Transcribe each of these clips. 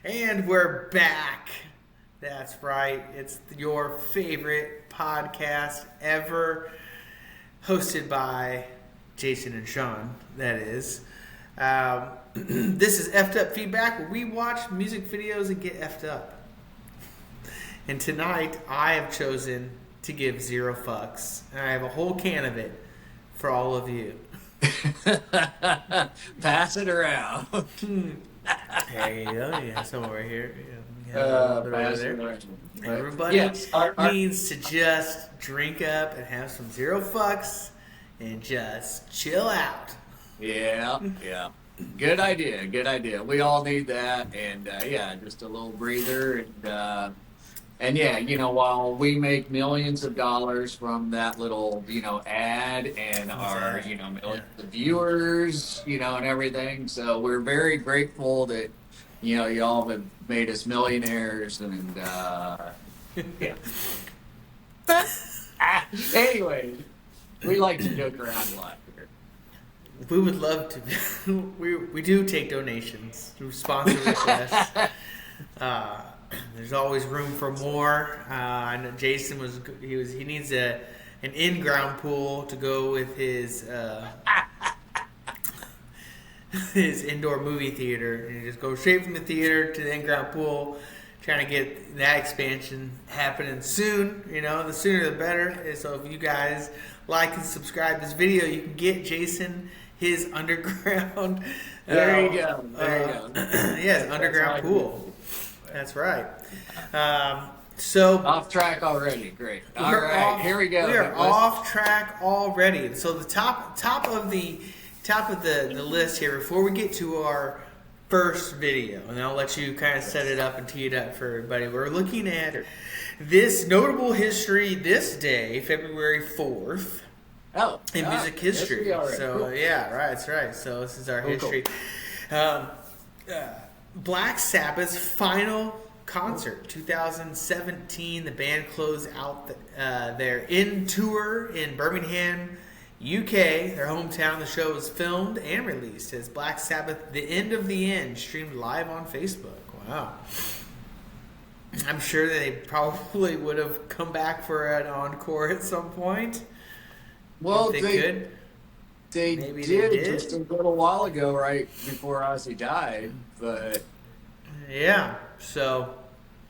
And we're back. That's right. It's your favorite podcast ever, hosted by Jason and Sean, that is. This is Effed Up Feedback, where we watch music videos and get effed up. And tonight, I have chosen to give zero fucks. And I have a whole can of it for all of you. Pass it around. There you go. You have some over here. You have a little bit over Pass it there. around. Everybody Yes, needs to just drink up and have some zero fucks and just chill out. Yeah. Good idea. Good idea. We all need that, and just a little breather, and yeah, while we make millions of dollars from that little, ad and our, millions of viewers, and everything. So we're very grateful that, y'all have made us millionaires and, yeah. Anyway, we like to joke around a lot here. We would love to. we do take donations through sponsor requests. There's always room for more. I know Jason he needs an in-ground pool to go with his his indoor movie theater, and you just go straight from the theater to the in-ground pool. Trying to get that expansion happening soon. The sooner the better. And so if you guys like and subscribe to this video, you can get Jason his underground. There you go. Yes, underground pool. That's right. So off track already. Great. All right, here we go. We are off track already. So the top of the list here before we get to our first video, and I'll let you kind of set it up and tee it up for everybody. We're looking at this notable history this day, February 4th. In music history. So cool. Yeah, right. That's right. So this is our history. Cool. Black Sabbath's final concert, 2017. The band closed out their in tour in Birmingham, UK, their hometown. The show was filmed and released as Black Sabbath, The End of the End, streamed live on Facebook. Wow. I'm sure they probably would have come back for an encore at some point. Well, they could. They did just a little while ago, right before Ozzy died. But yeah, so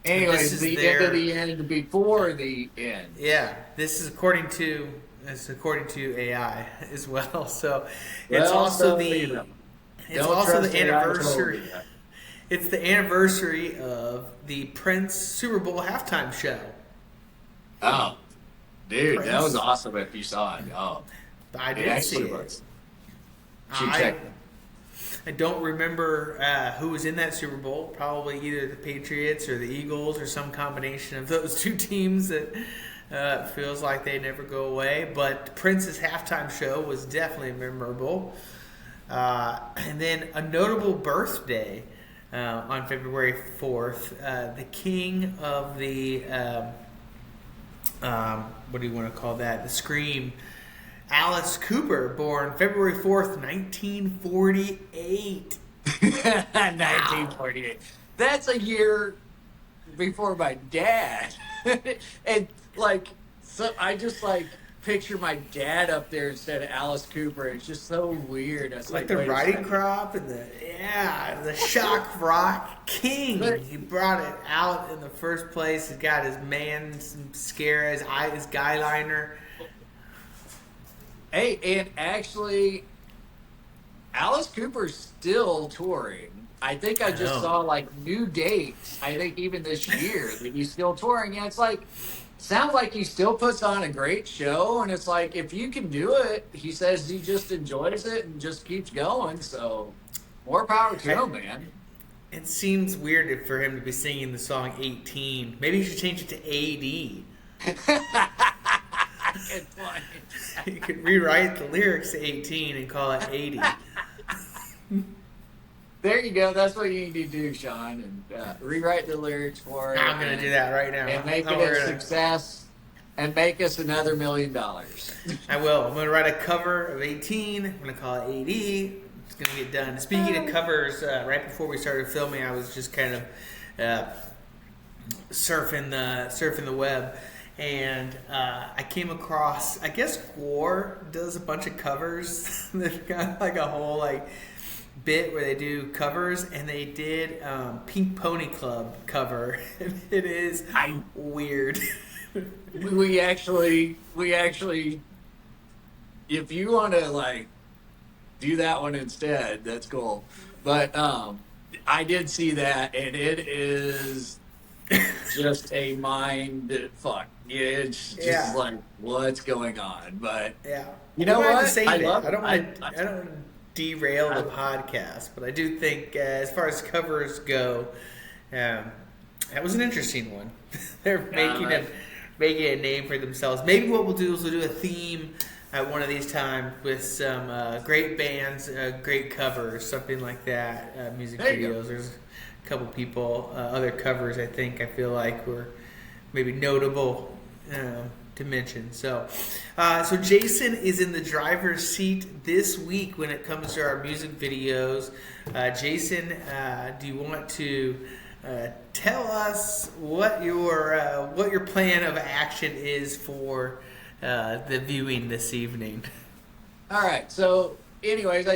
anyways, the end of the end before the end. Yeah, this is according to AI as well. So it's also the anniversary. It's the anniversary of the Prince Super Bowl halftime show. Oh, dude, Prince. That was awesome if you saw it. Oh, I did see it. I don't remember who was in that Super Bowl. Probably either the Patriots or the Eagles or some combination of those two teams that feels like they never go away. But Prince's halftime show was definitely memorable. And then a notable birthday on February 4th. The king of the, what do you want to call that? The Scream. Alice Cooper, born February 4th, 1948. 1948. That's a year before my dad. And I just picture my dad up there instead of Alice Cooper. It's just so weird. It's like the riding crop and the shock rock king. He brought it out in the first place. He's got his man scare, his guy liner. Hey, and actually, Alice Cooper's still touring. I think I just saw new dates. I think even this year that he's still touring. And it's sounds like he still puts on a great show. And it's if you can do it, he says he just enjoys it and just keeps going. So more power to him, man. It seems weird for him to be singing the song 18. Maybe you should change it to AD. Good point. You could rewrite the lyrics to 18 and call it 80. There you go. That's what you need to do, Sean. And rewrite the lyrics for it. I'm going to do that right now. And make it a success. And make us another $1 million. I will. I'm going to write a cover of 18. I'm going to call it 80. It's gonna get done. Speaking of covers, right before we started filming, I was just kind of surfing the web, and I came across. I guess Gore does a bunch of covers. They've got like a whole like bit where they do covers, and they did Pink Pony Club cover. It is weird. we actually, if you want to like do that one instead, that's cool. But I did see that, and it is just a mind fuck. It's just like what's going on. But you know what? I love it. I don't want to derail the podcast, but I do think as far as covers go, that was an interesting one. They're making a name for themselves. Maybe what we'll do is we'll do a theme at one of these times with some great bands, great covers, something like that. Music videos. There's a couple people, other covers. I feel like were maybe notable to mention. So Jason is in the driver's seat this week when it comes to our music videos. Jason, do you want to tell us what your plan of action is for the viewing this evening? All right. So, anyways,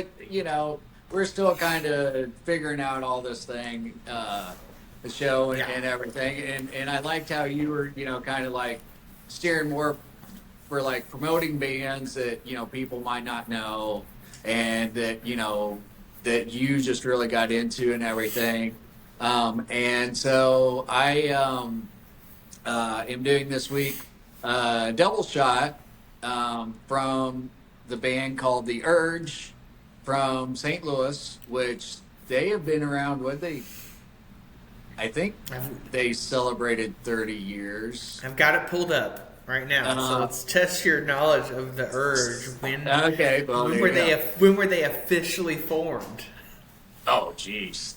we're still kind of figuring out all this thing, the show and everything. And I liked how you were, kind of like steering more for like promoting bands that, people might not know, and that, that you just really got into and everything. And so I am doing this week double shot from the band called The Urge from St. Louis, which they have been around. I think they celebrated 30 years. I've got it pulled up right now, so let's test your knowledge of The Urge. When were they officially formed? Oh, geez.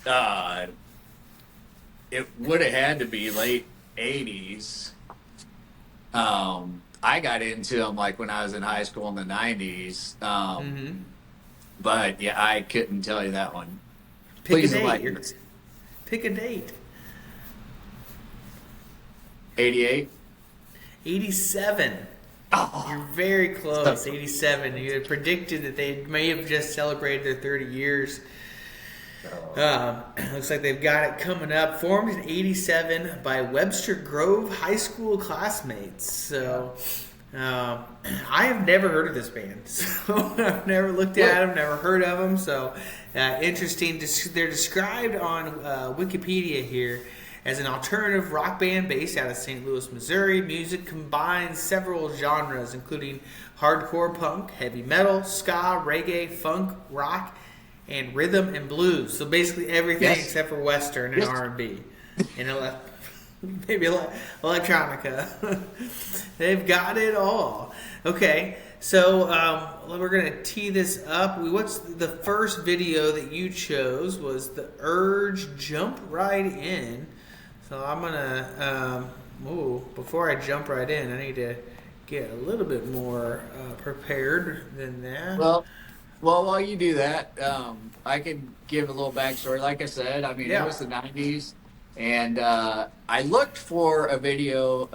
It would have had to be late 80s. I got into them like when I was in high school in the 90s. But yeah, I couldn't tell you that one. Pick a date. 88? 87. Oh. You're very close. 87. You had predicted that they may have just celebrated their 30 years. Looks like they've got it coming up. Formed in 87 by Webster Grove High School classmates. So I have never heard of this band. So I've never looked at them, never heard of them. So interesting. They're described on Wikipedia here as an alternative rock band based out of St. Louis, Missouri. Music combines several genres, including hardcore punk, heavy metal, ska, reggae, funk, rock, and rhythm and blues. So basically everything except for Western and R&B. And maybe electronica. They've got it all. Okay, so we're going to tee this up. What's the first video that you chose was The Urge Jump Right In. So I'm going to, before I jump right in, I need to get a little bit more prepared than that. Well, while you do that, I can give a little backstory. Like I said, it was the 90s, and I looked for a video,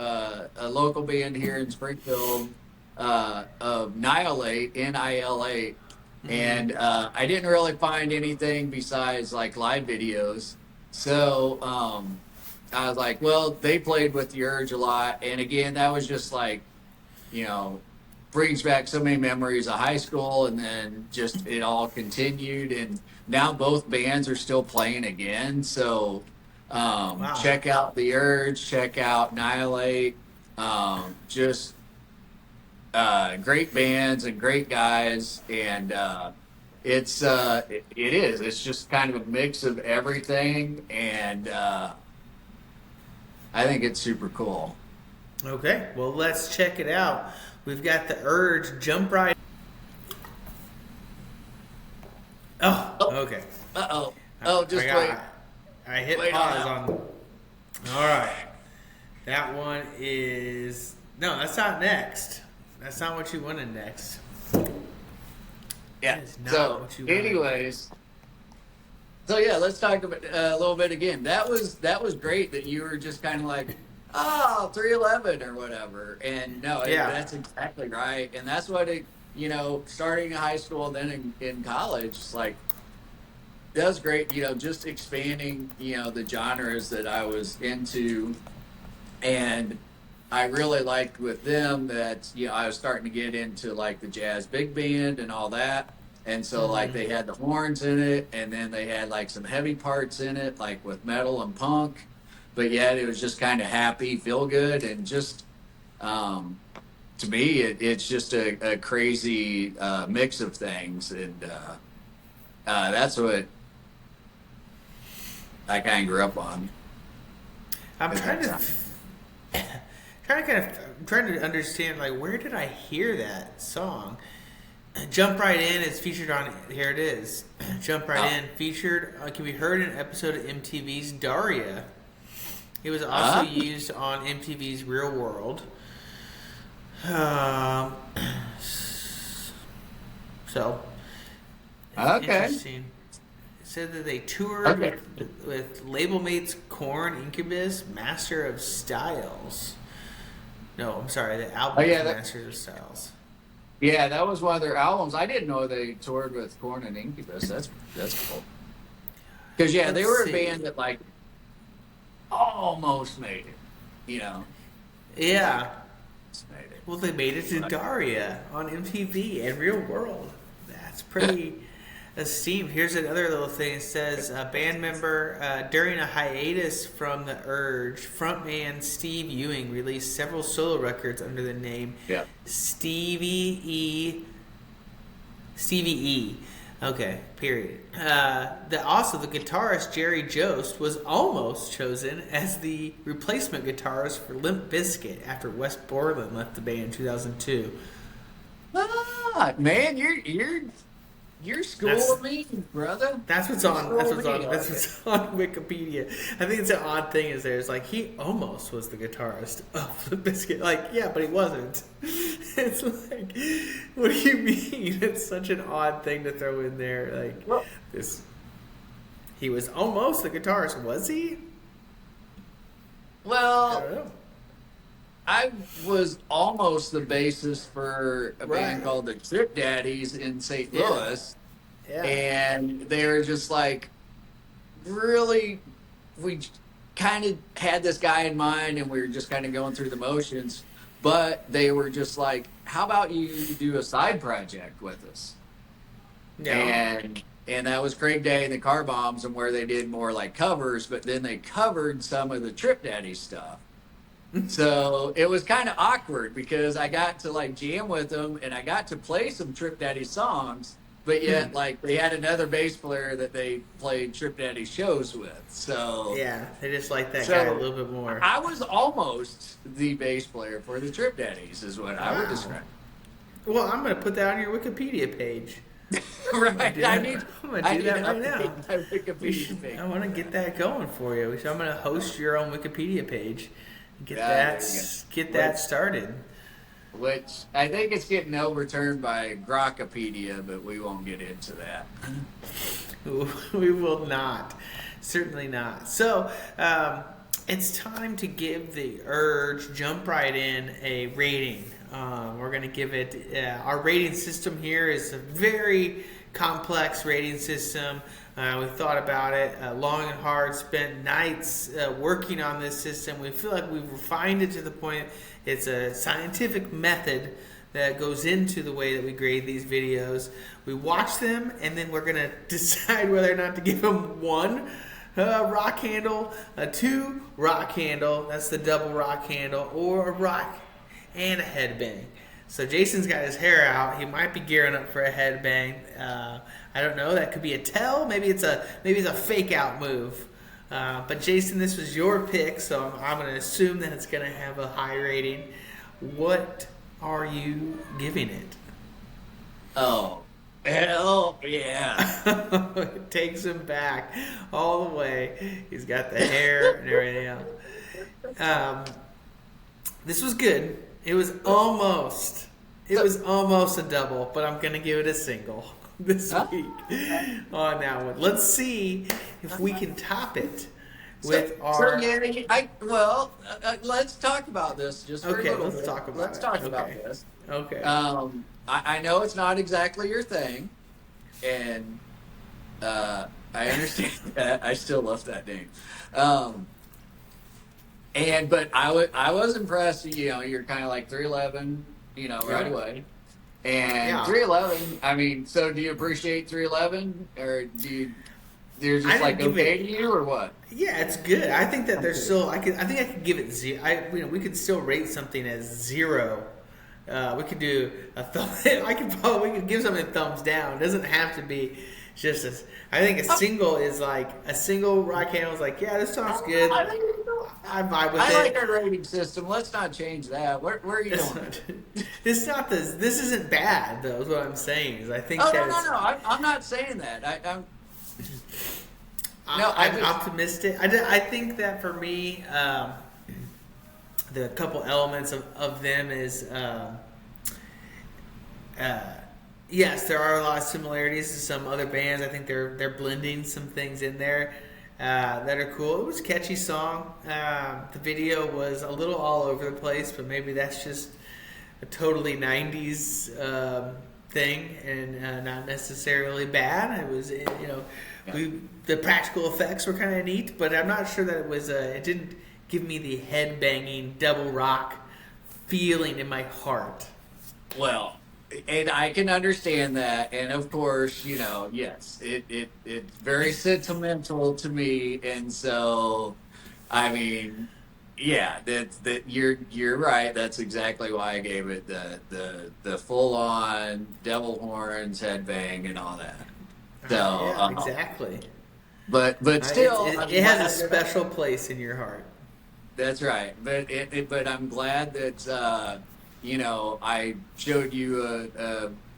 a local band here in Springfield of Nihilate, Nilate, and I didn't really find anything besides like live videos. So I was like, well, they played with The Urge a lot, and again, that was just like, brings back so many memories of high school, and then just it all continued, and now both bands are still playing again. So check out The Urge, check out Nihilate. Just great bands and great guys, and it's just kind of a mix of everything, and I think it's super cool. Okay, well, let's check it out. We've got The Urge, Jump Right. Oh, okay. Just wait. I hit pause on. All right. That one is. No, that's not next. That's not what you wanted next. Yeah. That is not So, what you want. anyways, so yeah, let's talk about a little bit again. That was great that you were just kind of like, oh, 311 or whatever. And no, Yeah. that's exactly right. And that's what it, starting in high school, then in college, it's like that was great. Just expanding, the genres that I was into, and I really liked with them that I was starting to get into like the jazz big band and all that. And so like Mm-hmm. they had the horns in it, and then they had like some heavy parts in it, like with metal and punk. But yet it was just kind of happy, feel good, and just um, to me it's just a crazy mix of things, and that's what I kind of grew up on I'm at trying that to time. I'm trying to understand, like, where did I hear that song? Jump Right In is featured on, here it is. Jump Right Oh, In featured, can be heard in an episode of MTV's Daria. It was also uh, used on MTV's Real World. Um, so, okay, interesting. It said that they toured okay. with label mates Korn, Incubus, Master of Styles. No, I'm sorry, the Oh album was yeah, Master of Styles. yeah, that was one of their albums. I didn't know they toured with Korn and Incubus. That's cool. Because yeah, they Let's were a see. band that like almost made it. Like Yeah. almost made it. Well, they made it to But, Daria on MTV and Real World. That's pretty esteemed. Here's another little thing. It says a band member during a hiatus from the Urge, frontman Steve Ewing released several solo records under the name yeah. Stevie E. Stevie E. Okay, period. Also, the guitarist Jerry Jost was almost chosen as the replacement guitarist for Limp Bizkit after Wes Borland left the band in 2002. Ah, man, you're school That's of me, brother. That's what's You're on. That's school of what's me. on. I That's like it. what's on Wikipedia. I think it's an odd thing. Is there? It's like he almost was the guitarist of the Biscuit. Like, yeah, but he wasn't. It's like, what do you mean? It's such an odd thing to throw in there. Like Well, this, he was almost the guitarist. Was he? I well, don't know. I was almost the bassist for a band Right. called the Trip Daddies in St. Yeah. Louis, Yeah. and they were just like really. We kind of had this guy in mind, and we were just kind of going through the motions. But they were just like, "How about you do a side project with us?" Yeah. And that was Craig Day and the Car Bombs, and where they did more like covers, but then they covered some of the Trip Daddy stuff. So it was kind of awkward because I got to like jam with them and I got to play some Trip Daddy songs, but Hmm. yet like they had another bass player that they played Trip Daddy shows with. Yeah. They just like that guy a So little bit more. I was almost the bass player for the Trip Daddies, is what I would Wow. describe. Well, I'm gonna put that on your Wikipedia page. I'm gonna Right? do that. I'm gonna I do need that to right now. update my Wikipedia page. I want to get that going for you. So I'm going to host your own Wikipedia page. Get Yeah, that there you get go. that started. Which I think it's getting overturned by Grokpedia, but we won't get into that. We will not. Certainly not. So it's time to give the Urge Jump Right In a rating. We're going to give it, our rating system here is a very complex rating system. We thought about it long and hard, spent nights working on this system. We feel like we've refined it to the point it's a scientific method that goes into the way that we grade these videos. We watch them, and then we're going to decide whether or not to give them one rock handle, a two rock handle, that's the double rock handle, or a rock and a headbang. So Jason's got his hair out. He might be gearing up for a headbang. I don't know. That could be a tell. Maybe it's a fake out move. But Jason, this was your pick, so I'm going to assume that it's going to have a high rating. What are you giving it? Oh, hell yeah. It takes him back all the way. He's got the hair and everything else. This was good. It was almost a double, but I'm gonna give it a single. this Huh? week on that one. Let's see if we can top it with our. Let's talk about this just for a Okay, little let's bit. talk about Let's it. talk about Okay. this. Okay. I know it's not exactly your thing, and I understand that. I still love that name. Um, but I was impressed. You know, you're kind of like 311. You know, right Yeah. away. And Yeah. 311. I mean, so do you appreciate 311, or do you? They're I just didn't like give okay it. to you, or what? Yeah, it's good. I think that there's Okay. still. I think I could give it zero. We could still rate something as 0. We could do a thumb. We could give something a thumbs down. It doesn't have to be just as. I think a single is like a single rock handle is like, yeah, this song's good. I think I vibe with I like it. our rating system. Let's not change that. Where are you It's going? not. It's not this. This isn't bad though. Is what I'm saying. Is I think Oh that no no it's. no! I'm not saying that. I'm optimistic. I think that for me, the couple elements of them is yes, there are a lot of similarities to some other bands. I think they're blending some things in there that are cool. It was a catchy song. The video was a little all over the place, but maybe that's just a totally '90s thing and not necessarily bad. It was the practical effects were kind of neat, but I'm not sure that it was. It didn't give me the head banging double rock feeling in my heart. Well, and I can understand that, and of course, yes, it's very sentimental to me, and so, I mean, yeah, that you're right. That's exactly why I gave it the full on devil horns, headbang, and all that. So, Yeah, exactly. but still, I'm It has a glad special place in your heart. that's right. But I'm glad that I showed you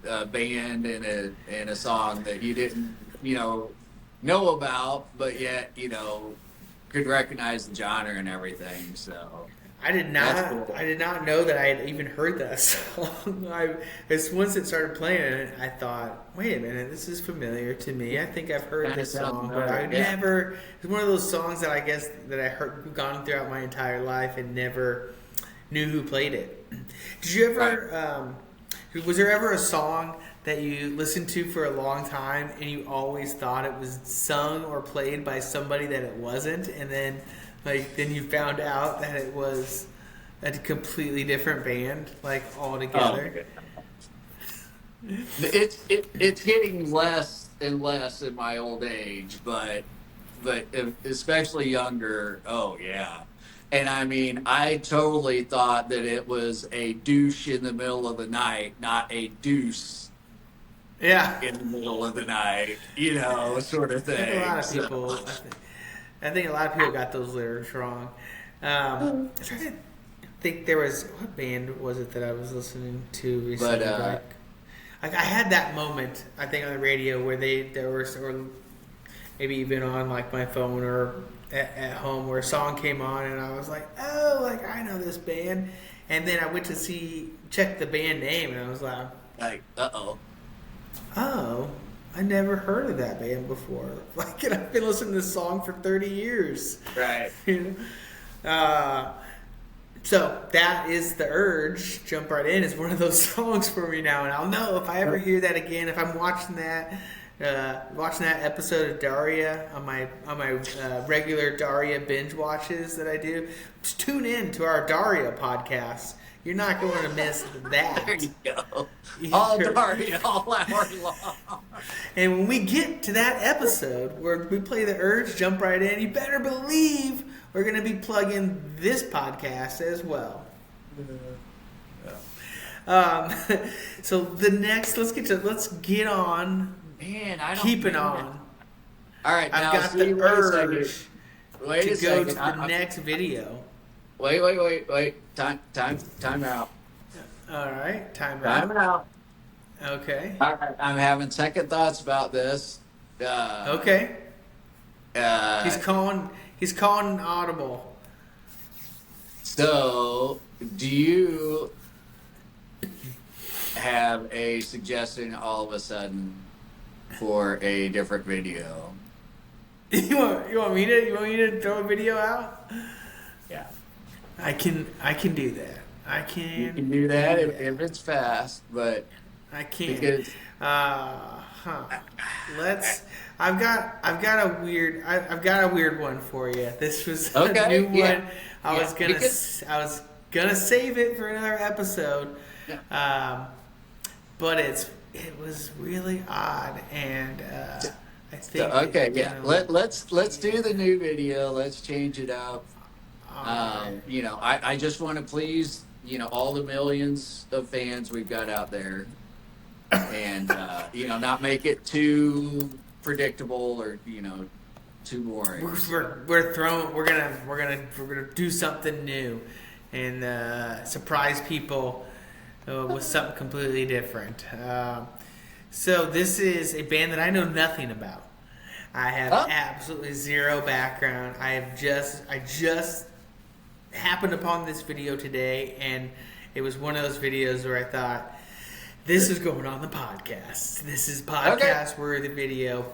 a band and a song that you didn't know about, but yet could recognize the genre and everything. So I did that's not. cool. I did not know that I had even heard that song. As once it started playing, I thought, "Wait a minute, this is familiar to me. I think I've heard Kinda this sounds song, but I familiar, yeah. never." It's one of those songs that I guess that I heard gone throughout my entire life and never knew who played it. Did you ever? Was there ever a song that you listened to for a long time and you always thought it was sung or played by somebody that it wasn't, and then then you found out that it was a completely different band, altogether? It's getting less and less in my old age, but especially younger. Oh yeah. And I mean, I totally thought that it was a douche in the middle of the night, not a deuce Yeah. in the middle of the night, sort of I think a lot thing. of people. So, I think a lot of people got those lyrics wrong. I'm trying to think there was what band was it that I was listening to recently? but I had that moment I think on the radio where there was or maybe even on like my phone or at home where a song came on and I was like, oh, like I know this band, and then I went to check the band name and I was like, oh, oh, I never heard of that band before. Like, and I've been listening to this song for 30 years. right. You know? So that is The Urge. Jump Right In is one of those songs for me now, and I'll know if I ever hear that again. If I'm watching that episode of Daria on my regular Daria binge watches that I do, just tune in to our Daria podcast. You're not going to miss that. There you go. All dark, all hour long. And when we get to that episode where we play The Urge, Jump Right In, you better believe we're going to be plugging this podcast as well. So the next, let's get on. Man, I don't Keeping know. on. All right, I've now got see, the wait a urge second. Wait to a go second. to the next video. Wait. Time out. All right, time Time out. out. Okay. All right, I'm having second thoughts about this. Okay. He's calling an audible. So, do you have a suggestion all of a sudden for a different video. You want me to throw a video out? Yeah. I can do that. I can. You can do that if it's fast, but I can't. because Let's. I've got a weird one for you. This was a okay, new one. yeah. I was gonna save it for another episode. Yeah. But it was really odd, and I think. Okay, yeah. Let's do the new video. Let's change it up. You know, I just want to please, you know, all the millions of fans we've got out there, and you know, not make it too predictable or, you know, too boring. We're gonna do something new, and surprise people with something completely different. So this is a band that I know nothing about. I have absolutely zero background. I just happened upon this video today, and it was one of those videos where I thought, this is going on the podcast. This is podcast worthy video.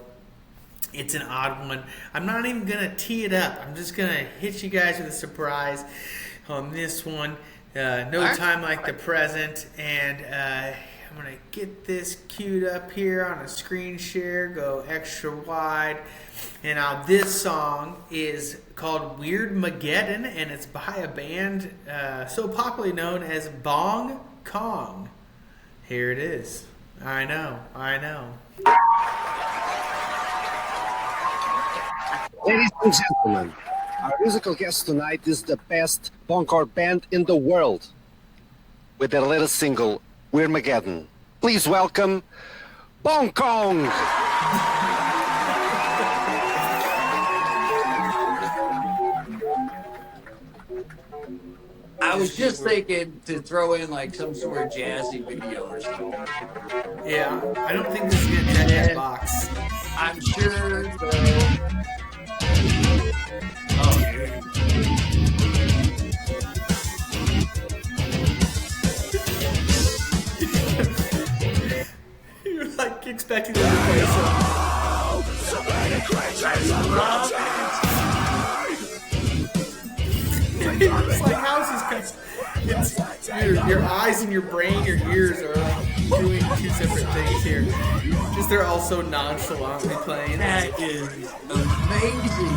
It's an odd one. I'm not even gonna tee it up. I'm just gonna hit you guys with a surprise on this one. No time like the present, and I'm gonna get this queued up here on a screen share. Go extra wide, and now this song is called Weird Mageddon, and it's by a band so popularly known as Bong Kong. Here it is. I know. Ladies and gentlemen, our musical guest tonight is the best punkcore band in the world with their latest single, We're Mageddon. Please welcome Bong Kong! I was just thinking to throw in like some sort of jazzy video or something. Yeah, I don't think this is gonna check that box. I'm sure though. Oh, dude. You're like expecting them to play some. It's like houses, because your eyes and your brain, your ears are like doing two separate things here. Just they're also nonchalantly playing. That is amazing.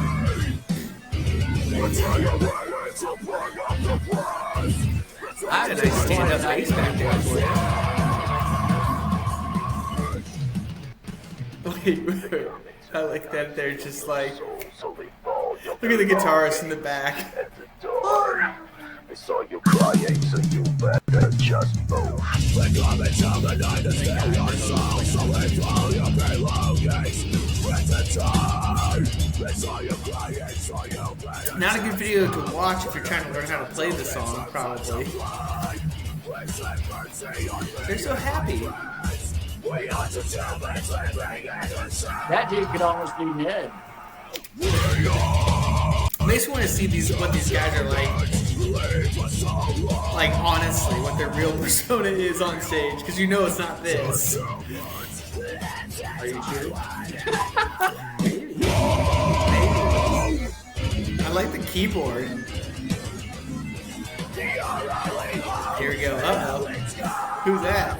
I had a nice stand-up bass back there for you. Wait. I like that they're just like, look at the guitarist in the back. I saw you crying, so you better just move. Not a good video to watch if you're trying to learn how to play the song, probably. They're so happy. That dude could almost be Ned. I just want to see what these guys are like honestly, what their real persona is on stage, because you know it's not this. Are you sure? Maybe. I like the keyboard. Here we go. Uh-oh. Who's that?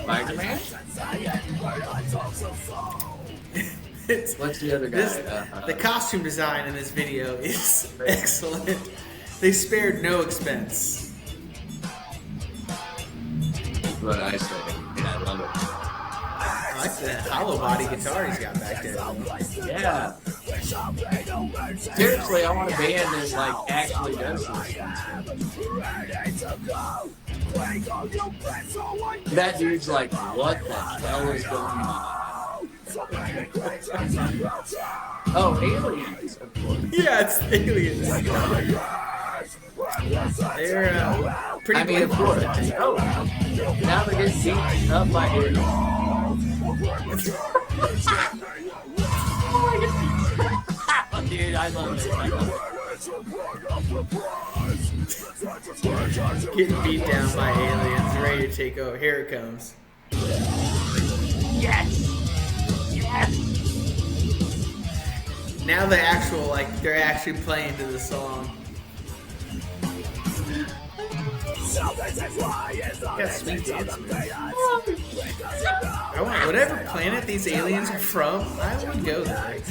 Spider-Man? What's the other guy? The costume design in this video is excellent. They spared no expense. That's what I say. Yeah, I love it. I like the hollow body guitar he's got back there. Yeah. Seriously, I want a band that like actually does this. That dude's like, what the hell is going on? Oh, aliens, of course. Yeah, it's aliens. They're pretty I mean, of course. Oh, now they're getting beaten up by aliens. Oh, dude, I love it. Getting beat down by aliens, ready to take over. Here it comes. Now the actual, like, they're actually playing to the song. Got sweet dance moves. I want whatever planet these aliens are from. I would go there. I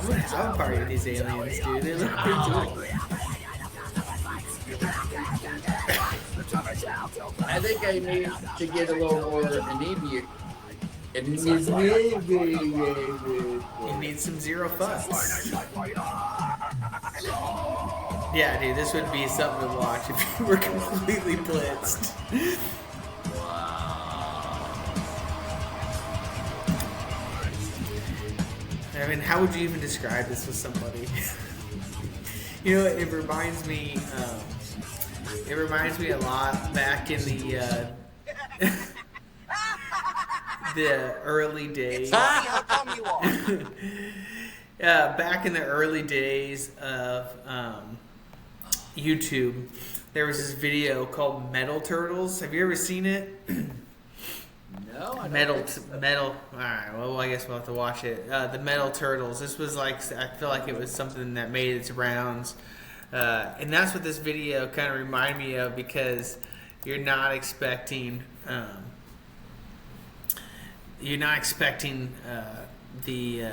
would party with these aliens, dude. They look pretty cool. I think I need to get a little more inebriated. You need some zero fuss. Yeah, dude, this would be something to watch if you were completely blitzed. I mean, how would you even describe this with somebody? You know, it reminds me a lot back in the the early days. Back in the early days of YouTube, there was this video called Metal Turtles. Have you ever seen it? No, I don't Metal. think so. All right. Well, I guess we'll have to watch it. The Metal Turtles. This was like, I feel like it was something that made its rounds, and that's what this video kind of reminded me of, because you're not expecting the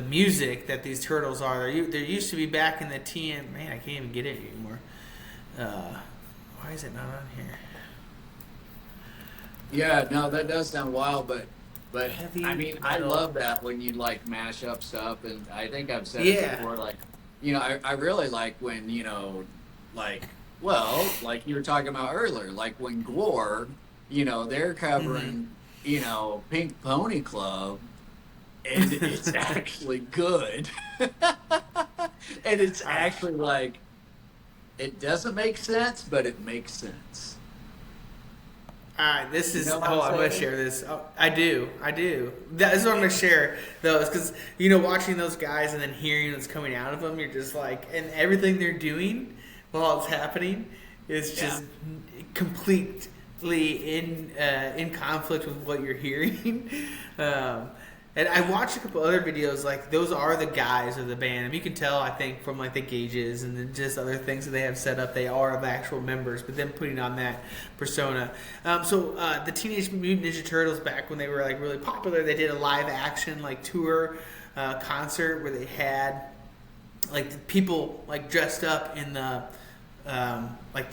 music that these turtles are. There used to be back in the TM. Man, I can't even get it anymore. Why is it not on here? Yeah, no, that does sound wild, but Heavy I mean, I metal. love that when you like mash up stuff, and I think I've said Yeah. it before. Like, you know, I really like when, you know, like, well, like you were talking about earlier, like when Gore, you know, they're covering, you know, Pink Pony Club, and it's actually good, and it's actually like, it doesn't make sense, but it makes sense. Alright, this is. You know what Oh, I'm I'm gonna saying? share this. Oh, I do. That is what I'm gonna share, though, is because, you know, watching those guys and then hearing what's coming out of them, you're just like, and everything they're doing while it's happening is just completely in conflict with what you're hearing. And I watched a couple other videos, like, those are the guys of the band. And you can tell, I think, from, like, the gauges and then just other things that they have set up, they are the actual members, but then putting on that persona. So the Teenage Mutant Ninja Turtles, back when they were, like, really popular, they did a live action, like, tour concert where they had, like, people, like, dressed up in the, like,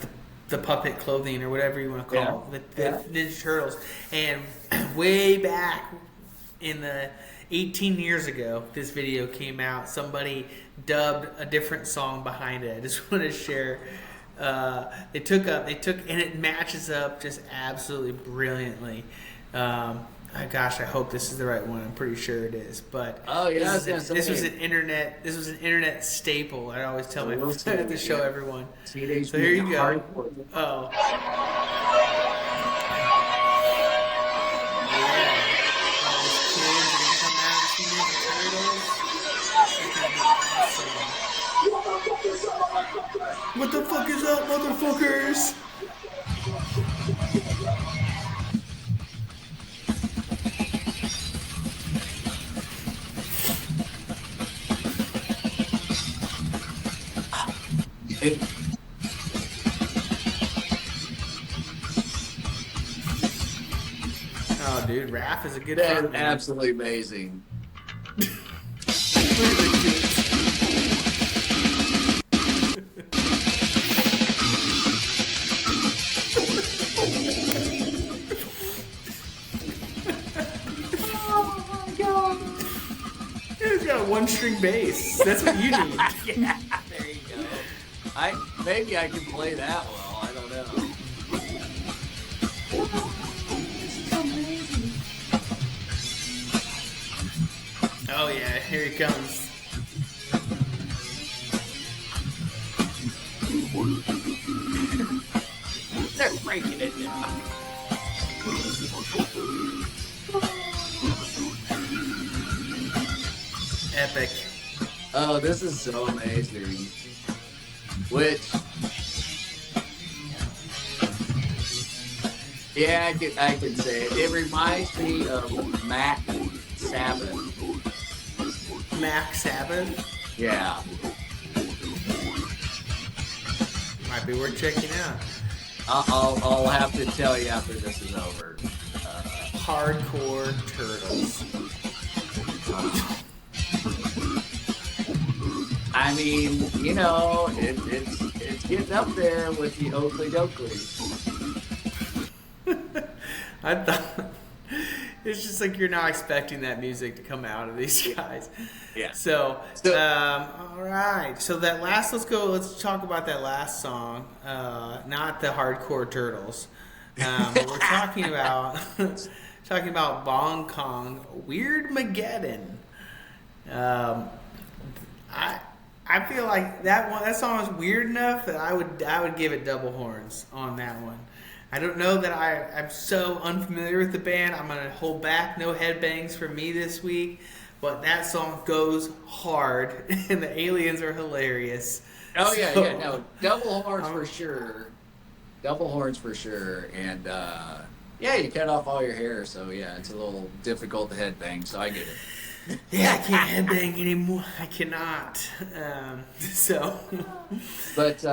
the puppet clothing or whatever you want to call it, the Ninja Turtles. And way back in the 18 years ago, this video came out. Somebody dubbed a different song behind it. I just want to share. They took, and it matches up just absolutely brilliantly. Gosh, I hope this is the right one. I'm pretty sure it is. But Oh, yeah, this was an internet staple. I always tell my friends to show everyone. So here you go. Oh. What the fuck is up, motherfuckers? It, Oh, dude, Raph is a good that's friend. absolutely amazing. Look at the kids. He's got a one-string bass. That's what you need. Yeah, there you go. Maybe I can play that well. I don't know. Oh yeah, here he comes. They're breaking it down. Epic. Oh, this is so amazing. Which, Yeah, I can say it. It reminds me of Mac Sabbath. Max Sabbath Yeah. might be worth checking out. I'll have to tell you after this is over. Hardcore Turtles. I mean, you know, it's getting up there with the Oakley Doakley. I thought it's just like you're not expecting that music to come out of these guys. Yeah. So, So- all right. So let's talk about that last song. Not the Hardcore Turtles. But we're talking about Bong Kong Weird Mageddon. I feel like that song is weird enough that I would give it double horns on that one. I don't know that I'm so unfamiliar with the band. I'm gonna hold back. No headbangs for me this week. But that song goes hard, and the aliens are hilarious. Oh yeah, So- yeah, no, double horns for sure. Double horns for sure, and yeah, you cut off all your hair, so yeah, it's a little difficult to headbang. So I get it. Yeah, I can't headbang anymore. I cannot. So, But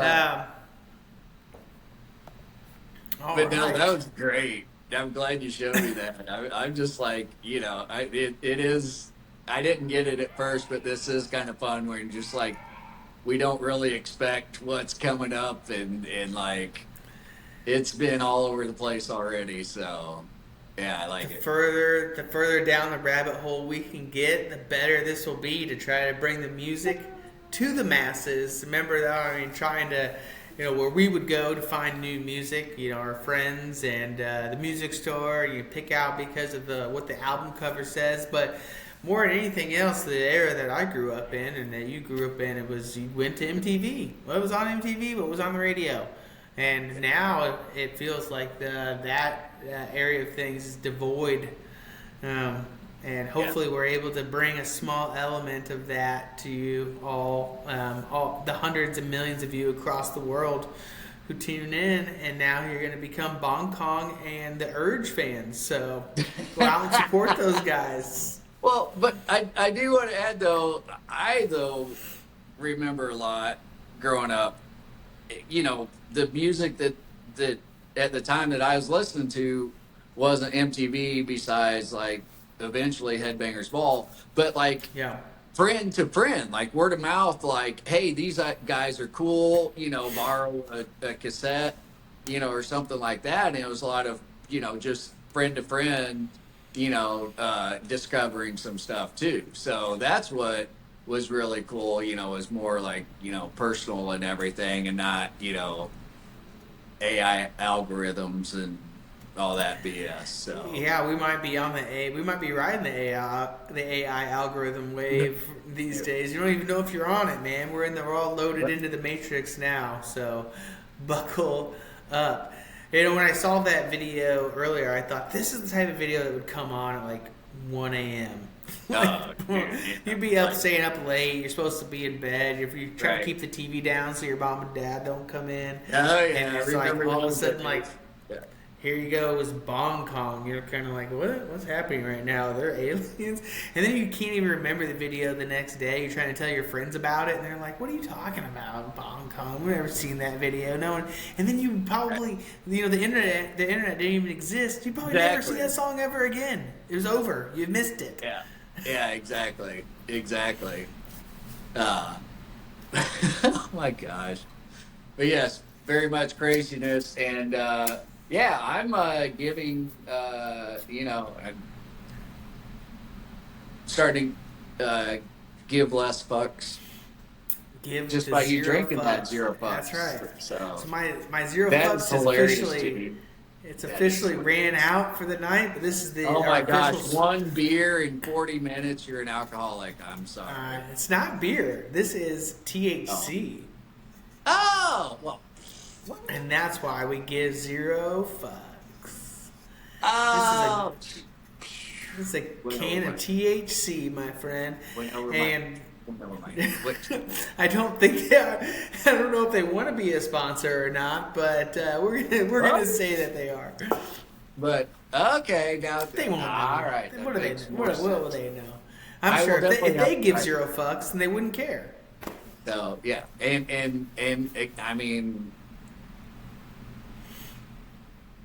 all but no, right. that was great. I'm glad you showed me that. I'm just like, you know, it is. I didn't get it at first, but this is kind of fun where you're just like, we don't really expect what's coming up, and like, it's been all over the place already. So, yeah, I like The it. further down the rabbit hole we can get, the better this will be to try to bring the music to the masses. Remember that, I mean, trying to, where we would go to find new music, our friends and the music store, you pick out because of what the album cover says, but more than anything else, the era that I grew up in and that you grew up in, it was you went to MTV. What was on MTV? What was on the radio? And now it feels like that area of things is devoid. And hopefully we're able to bring a small element of that to you all the hundreds of millions of you across the world who tune in. And now you're going to become Bong Kong and the Urge fans. So go out and support those guys. Well, but I do want to add though, I remember a lot growing up, the music that at the time that I was listening to wasn't MTV besides like eventually Headbangers Ball, but like Yeah. friend to friend, like word of mouth, like, hey, these guys are cool, borrow a cassette, or something like that. And it was a lot of, just friend to friend, discovering some stuff too. So that's what was really cool, was more like, personal and everything, and not, AI algorithms and all that BS. So Yeah, we might be riding the AI algorithm wave these days. You don't even know if you're on it, man. We're all loaded into the matrix now. So buckle up. When I saw that video earlier, I thought this is the type of video that would come on at like 1 a.m. You'd be up, staying up late. You're supposed to be in bed. If you try to keep the TV down so your mom and dad don't come in. Oh yeah, And it's like all of a sudden, like, yeah. here you go, it was Bong Kong. You're kind of like, what's happening right now? They're aliens? And then you can't even remember the video the next day. You're trying to tell your friends about it, and they're like, what are you talking about, Bong Kong? We've never seen that video. No one. And then you probably, the internet didn't even exist. You probably never see that song ever again. It was over. You missed it. Yeah, exactly. Oh my gosh. But yes, very much craziness, and yeah, I'm giving, I'm starting give less fucks Give just to by you zero drinking fucks. that 0 bucks. That's right. So So my zero that's fucks is hilarious, officially dude. it's That officially is ran out for the night. But this is the Oh our my gosh, official- one beer in 40 minutes, you're an alcoholic. I'm sorry. It's not beer. This is THC. Oh, well. And that's why we give zero fucks. Oh. This is a Went can over of my- THC, my friend. Went over And Never mind. I don't know if they want to be a sponsor or not, but we're gonna say that they are. But okay, now They won't know. all right. that What do they makes know? more What will sense. they know? I I'm will sure if definitely they have give to- 0 fucks, then they wouldn't care. So yeah, and I mean,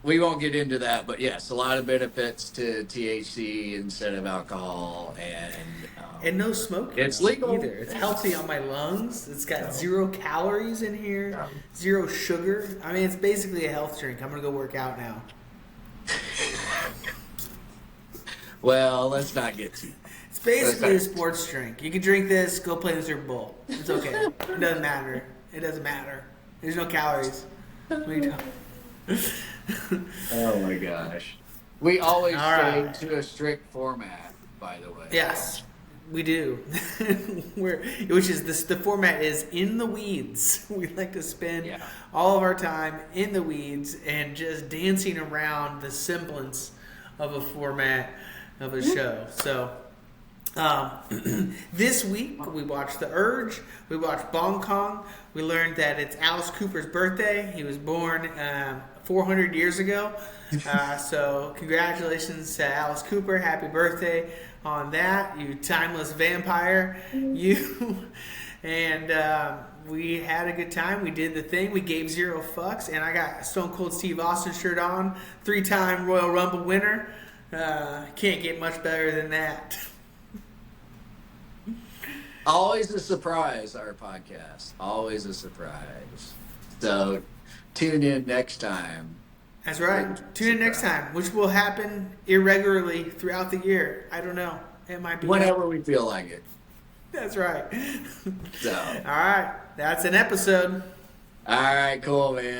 we won't get into that, but yes, a lot of benefits to THC instead of alcohol, And no smoking. It's legal. either. It's healthy on my lungs. It's got 0 calories in here, 0 sugar. I mean, it's basically a health drink. I'm gonna go work out now. well, let's not get too. It's basically a sports drink. You can drink this, go play the Super Bowl. It's okay. It doesn't matter. It doesn't matter. There's no calories. What are you talking? Oh my gosh, we always All stay right. to a strict format, by the way. Yes, we do. Which is this? The format is in the weeds. We like to spend Yeah. all of our time in the weeds and just dancing around the semblance of a format of a show. So. This week we watched The Urge, we watched Bong Kong, we learned that it's Alice Cooper's birthday. He was born 400 years ago. So congratulations to Alice Cooper, happy birthday on that, you timeless vampire, you. And we had a good time, we did the thing, we gave 0 fucks, and I got a Stone Cold Steve Austin shirt on, 3-time Royal Rumble winner. Can't get much better than that. Always a surprise, our podcast. Always a surprise. So tune in next time. That's right. Tune in next time, which will happen irregularly throughout the year. I don't know. It might be Whenever we feel like it. That's right. So. All right. That's an episode. All right, cool, man.